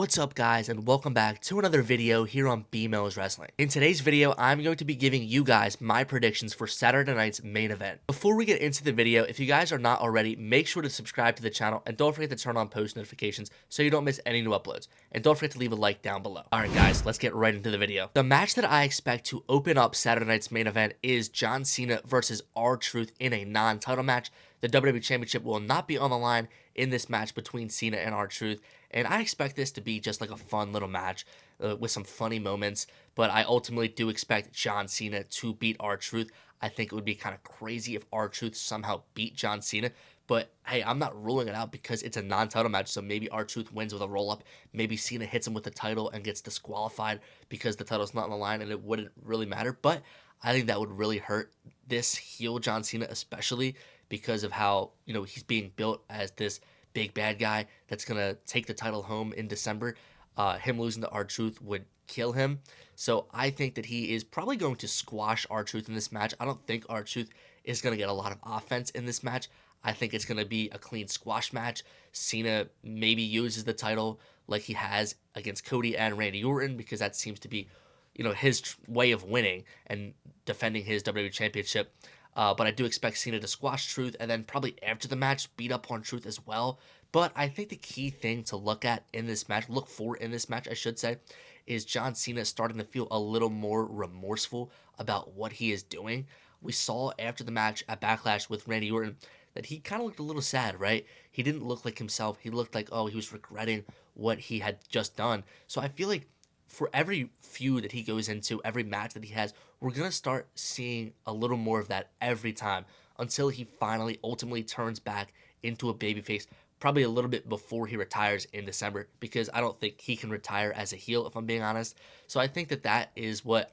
What's up guys, and welcome back to another video here on B-Mills Wrestling. In today's video, I'm going to be giving you guys my predictions for Saturday night's main event. Before we get into the video, if you guys are not already, make sure to subscribe to the channel and don't forget to turn on post notifications so you don't miss any new uploads. And don't forget to leave a like down below. Alright guys, let's get right into the video. The match that I expect to open up Saturday night's main event is John Cena versus R-Truth in a non-title match. The WWE Championship will not be on the line in this match between Cena and R-Truth, and I expect this to be just like a fun little match with some funny moments, but I ultimately do expect John Cena to beat R-Truth. I think it would be kind of crazy if R-Truth somehow beat John Cena, but hey, I'm not ruling it out because it's a non-title match, so maybe R-Truth wins with a roll-up, maybe Cena hits him with the title and gets disqualified because the title's not on the line and it wouldn't really matter, but I think that would really hurt this heel John Cena, especially because of how, he's being built as this big bad guy that's going to take the title home in December. Him losing to R-Truth would kill him. So I think that he is probably going to squash R-Truth in this match. I don't think R-Truth is going to get a lot of offense in this match. I think it's going to be a clean squash match. Cena maybe uses the title like he has against Cody and Randy Orton because that seems to be, his way of winning and defending his WWE Championship. But I do expect Cena to squash Truth and then probably after the match beat up on Truth as well. But I think the key thing to look for in this match, I should say, is John Cena starting to feel a little more remorseful about what he is doing. We saw after the match at Backlash with Randy Orton that he kind of looked a little sad, right? He didn't look like himself. He looked like, he was regretting what he had just done. So I feel like for every feud that he goes into, every match that he has, we're going to start seeing a little more of that every time until he finally ultimately turns back into a babyface, probably a little bit before he retires in December, because I don't think he can retire as a heel, if I'm being honest. So I think that is what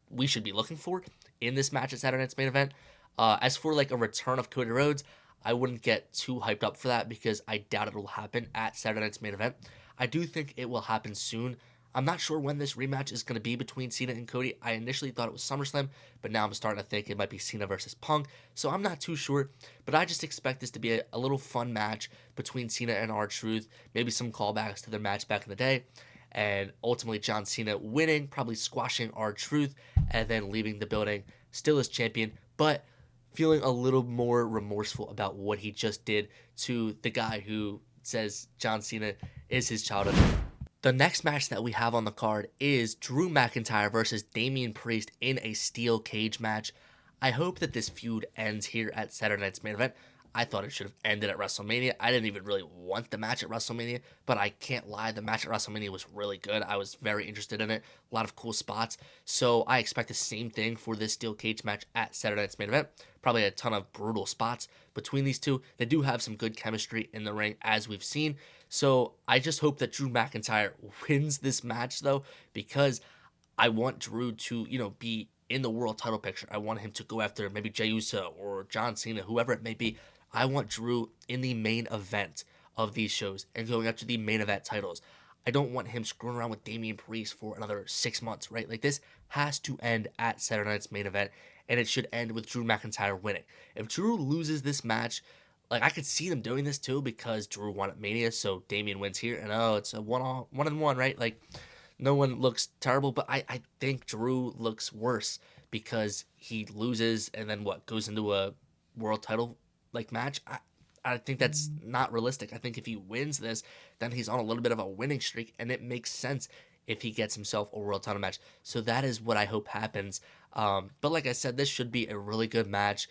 we should be looking for in this match at Saturday Night's Main Event. As for like a return of Cody Rhodes, I wouldn't get too hyped up for that because I doubt it will happen at Saturday Night's Main Event. I do think it will happen soon. I'm not sure when this rematch is going to be between Cena and Cody. I initially thought it was SummerSlam, but now I'm starting to think it might be Cena versus Punk, so I'm not too sure. But I just expect this to be a little fun match between Cena and R-Truth, maybe some callbacks to their match back in the day, and ultimately John Cena winning, probably squashing R-Truth, and then leaving the building still as champion, but feeling a little more remorseful about what he just did to the guy who says John Cena is his childhood. The next match that we have on the card is Drew McIntyre versus Damian Priest in a steel cage match. I hope that this feud ends here at Saturday Night's Main Event. I thought it should have ended at WrestleMania. I didn't even really want the match at WrestleMania, but I can't lie, the match at WrestleMania was really good. I was very interested in it. A lot of cool spots. So I expect the same thing for this steel cage match at Saturday Night's Main Event. Probably a ton of brutal spots between these two. They do have some good chemistry in the ring, as we've seen. So I just hope that Drew McIntyre wins this match, though, because I want Drew to, be in the world title picture. I want him to go after maybe Jey Uso or John Cena, whoever it may be. I want Drew in the main event of these shows and going after the main event titles. I don't want him screwing around with Damian Priest for another 6 months, right? Like, this has to end at Saturday Night's Main Event, and it should end with Drew McIntyre winning. If Drew loses this match, like, I could see them doing this too because Drew won at Mania, so Damian wins here, and it's a one-on-one, right? Like, no one looks terrible, but I think Drew looks worse because he loses and then goes into a world title like match. I think that's not realistic. I think if he wins this, then he's on a little bit of a winning streak, and it makes sense if he gets himself a world title match. So that is what I hope happens. But like I said, this should be a really good match.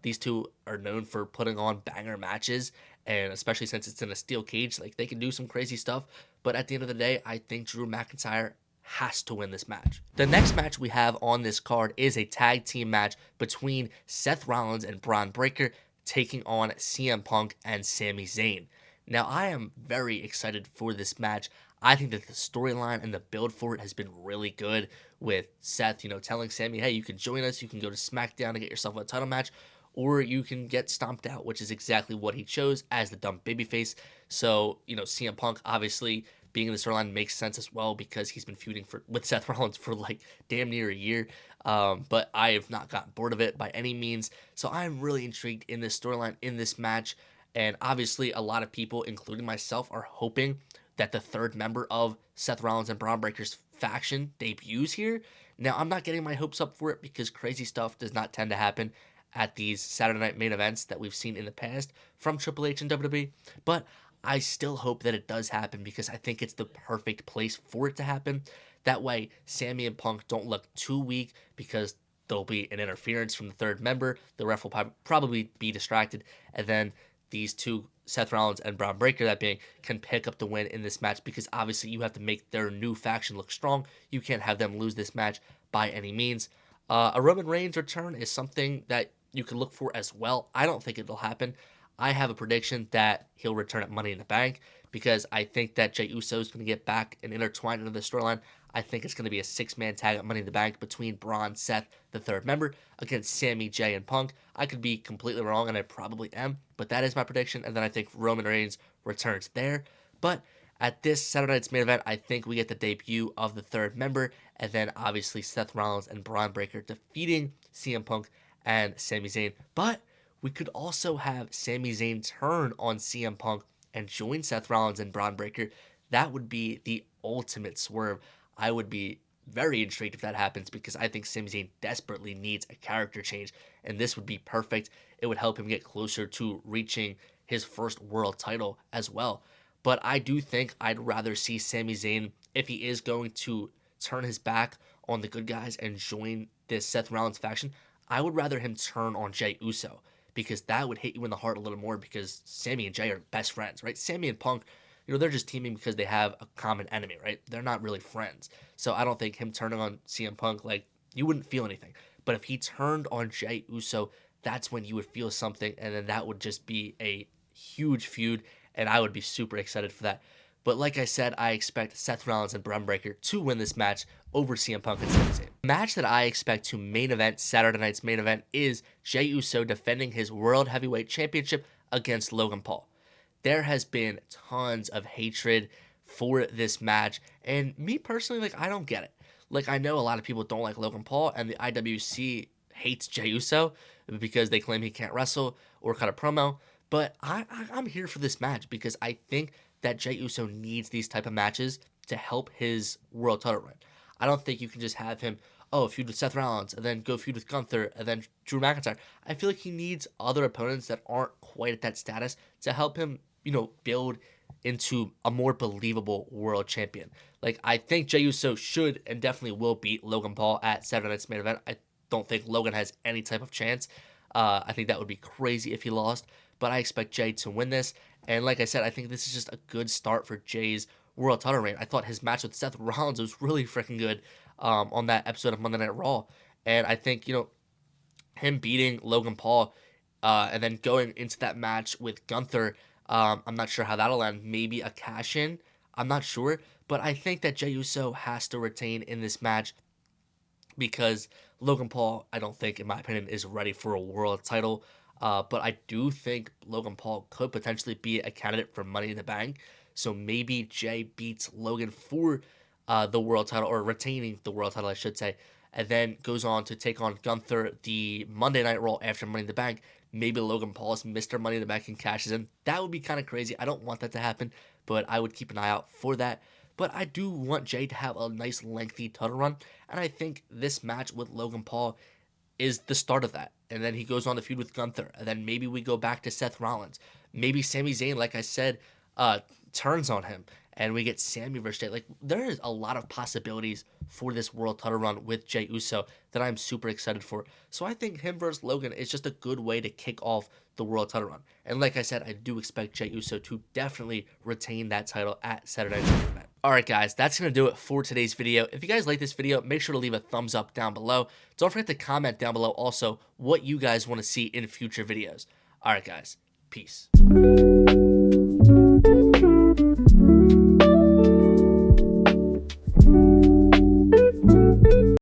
These two are known for putting on banger matches, and especially since it's in a steel cage, like, they can do some crazy stuff. But at the end of the day, I think Drew McIntyre has to win this match. The next match we have on this card is a tag team match between Seth Rollins and Bron Breakker, taking on CM Punk and Sami Zayn. Now, I am very excited for this match. I think that the storyline and the build for it has been really good, with Seth, telling Sami, hey, you can join us, you can go to SmackDown to get yourself a title match, or you can get stomped out, which is exactly what he chose as the dumb babyface. So, CM Punk obviously being in the storyline makes sense as well because he's been feuding with Seth Rollins for like damn near a year. But I have not gotten bored of it by any means. So I'm really intrigued in this storyline, in this match. And obviously, a lot of people, including myself, are hoping that the third member of Seth Rollins and Braun Breaker's faction debuts here. Now, I'm not getting my hopes up for it because crazy stuff does not tend to happen at these Saturday night main events that we've seen in the past from Triple H and WWE, but I still hope that it does happen because I think it's the perfect place for it to happen. That way, Sammy and Punk don't look too weak because there'll be an interference from the third member. The ref will probably be distracted, and then these two, Seth Rollins and Braun Breaker, that being, can pick up the win in this match because obviously you have to make their new faction look strong. You can't have them lose this match by any means. A Roman Reigns return is something that you can look for as well. I don't think it'll happen. I have a prediction that he'll return at Money in the Bank because I think that Jey Uso is going to get back and intertwined into the storyline. I think it's going to be a 6-man tag at Money in the Bank between Braun, Seth, the third member, against Sammy, Jey, and Punk. I could be completely wrong, and I probably am, but that is my prediction, and then I think Roman Reigns returns there. But at this Saturday night's main event, I think we get the debut of the third member, and then obviously Seth Rollins and Braun Breaker defeating CM Punk and Sami Zayn. But we could also have Sami Zayn turn on CM Punk and join Seth Rollins and Braun Breaker. That would be the ultimate swerve. I would be very intrigued if that happens because I think Sami Zayn desperately needs a character change, and this would be perfect. It would help him get closer to reaching his first world title as well. But I do think I'd rather see Sami Zayn, if he is going to turn his back on the good guys and join this Seth Rollins faction, I would rather him turn on Jey Uso because that would hit you in the heart a little more because Sami and Jey are best friends, right? Sami and Punk, they're just teaming because they have a common enemy, right? They're not really friends. So I don't think him turning on CM Punk, you wouldn't feel anything. But if he turned on Jey Uso, that's when you would feel something, and then that would just be a huge feud, and I would be super excited for that. But like I said, I expect Seth Rollins and Braun Breaker to win this match over CM Punk and Sami Zayn. The match that I expect to main event Saturday night's main event is Jey Uso defending his World Heavyweight Championship against Logan Paul. There has been tons of hatred for this match, and me personally, I don't get it. I know a lot of people don't like Logan Paul, and the IWC hates Jey Uso because they claim he can't wrestle or cut a promo, but I'm here for this match because I think that Jey Uso needs these type of matches to help his world title run. I don't think you can just have him, feud with Seth Rollins, and then go feud with Gunther, and then Drew McIntyre. I feel like he needs other opponents that aren't quite at that status to help him build into a more believable world champion. I think Jey Uso should and definitely will beat Logan Paul at Saturday night's main event. I don't think Logan has any type of chance. I think that would be crazy if he lost, but I expect Jey to win this. And like I said, I think this is just a good start for Jey's world title reign. I thought his match with Seth Rollins was really freaking good on that episode of Monday Night Raw. And I think, him beating Logan Paul and then going into that match with Gunther, I'm not sure how that'll end. Maybe a cash-in. I'm not sure. But I think that Jey Uso has to retain in this match because Logan Paul, I don't think, in my opinion, is ready for a world title. But I do think Logan Paul could potentially be a candidate for Money in the Bank. So maybe Jey beats Logan for the world title, or retaining the world title, I should say, and then goes on to take on Gunther the Monday Night Raw after Money in the Bank. Maybe Logan Paul is Mr. Money in the Bank and cashes in. That would be kind of crazy. I don't want that to happen, but I would keep an eye out for that. But I do want Jey to have a nice lengthy title run, and I think this match with Logan Paul is the start of that. And then he goes on to feud with Gunther, and then maybe we go back to Seth Rollins. Maybe Sami Zayn, like I said, turns on him, and we get Sammy versus Jey. There is a lot of possibilities for this world title run with Jey Uso that I'm super excited for. So I think him versus Logan is just a good way to kick off the world title run. And like I said, I do expect Jey Uso to definitely retain that title at Saturday Night's Main Event. Alright guys, that's going to do it for today's video. If you guys like this video, make sure to leave a thumbs up down below. Don't forget to comment down below also what you guys want to see in future videos. Alright guys, peace.